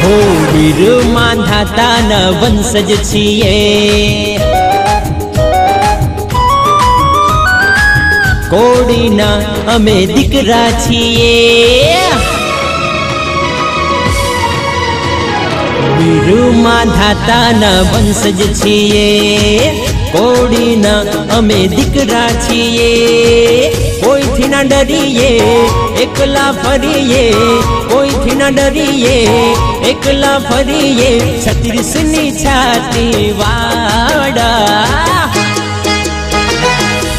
हो वीर माधाताना वंशज छिए। कोडीना अमे दीकरा छिए। वीर माधाताना वंशज छिए। कोडीना अमे दीकरा छिए। कोईथी ना डरीए एकला फरीए। कोईथी ना डरीए एकला फरीए। 36 छाती वाड़ा।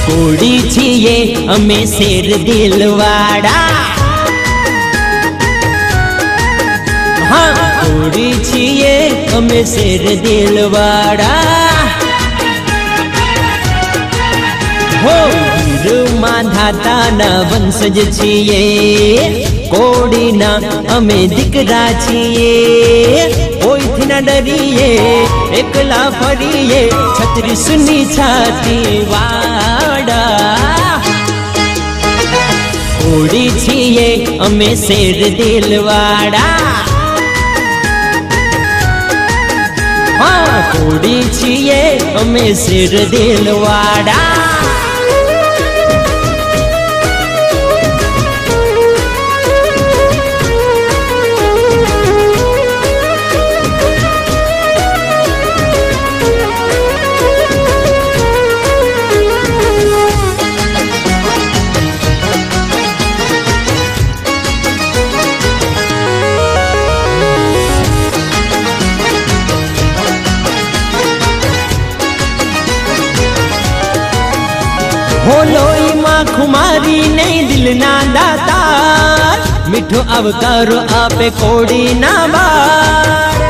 कोडी छिए अमे शेर दिलवाड़ा। हाँ कोडी छिए अमे शेर दिलवाड़ा। हो वीर माधाताना वंशज छिए। कोडीना अमे दीकरा छिए। कोईथी ना डरीए एकला फरीए। 36 छाती वाड़ा। कोडी छिए अमे शेर दिलवाड़ा। हाँ कोडी छिए अमे शेर दिलवाड़ा। हो लोई माँ खुमारी नहीं दिल ना दाता। मिठो अवतारो आपे कोडी ना बार।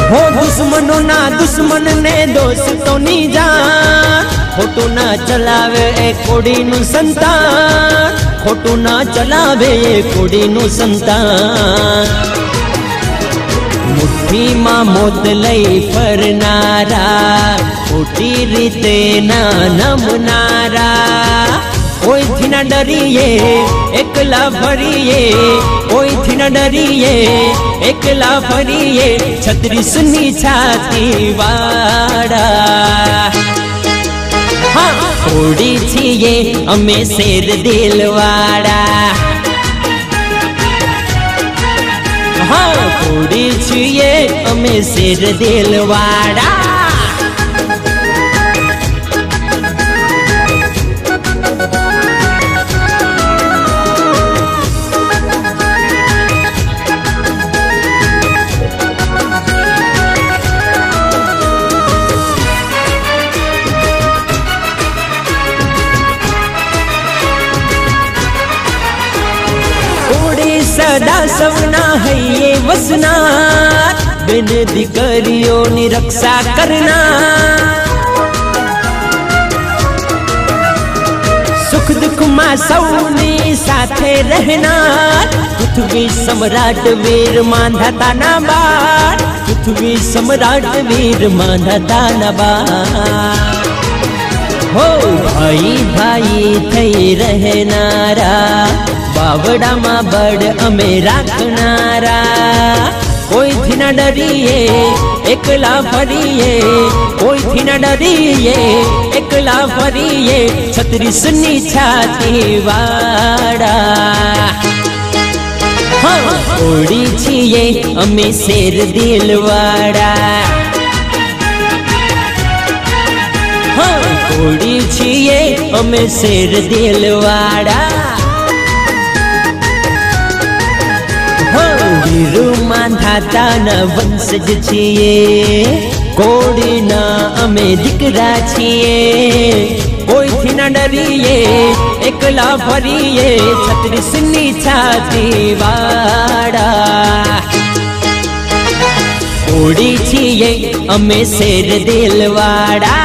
हो दुश्मनों ना दुश्मन ने दोस्तों नी जान। खोटू ना चलावे ए कोडी नु संतान। खोटू ना चलावे ए कोडी नु संतान। मुट्ठी मां मोत लई फरनारा। खोटी रीते ना नमनारा। कोईथी ना डरीए एकला फरीए। कोईथी ना डरीए एकला फरीए। 36 छाती वाड़ा। हाँ कोडी छिए अमे शेर दिलवाड़ा। हाँ कोडी छिए अमे शेर दिलवाड़ा। सदा सवना है ये वसना। बिन दीकरियों नी रक्षा करना। सुख दुख मां सौनी साथे रहना। पृथ्वी सम्राट वीर माधाताना बार। पृथ्वी सम्राट वीर माधाताना बार। हो भाई भाई थई रहनारा। बावड़ा मां बड़ अमे राखनारा। कोईथी ना डरीए एकला फरीए। कोईथी ना डरीए एकला फरीए। 36 छाती वाड़ा। हाँ कोडी छिए अमे शेर दिलवाड़ा। हाँ कोडी छिए अमे शेर दिलवाड़ा। वीर माधाताना वंशज छिए। कोडीना अमे दीकरा छिए। कोईथी ना डरीए एकला फरीए। 36 छाती वाड़ा। कोडी छिए अमे शेर दिलवाड़ा।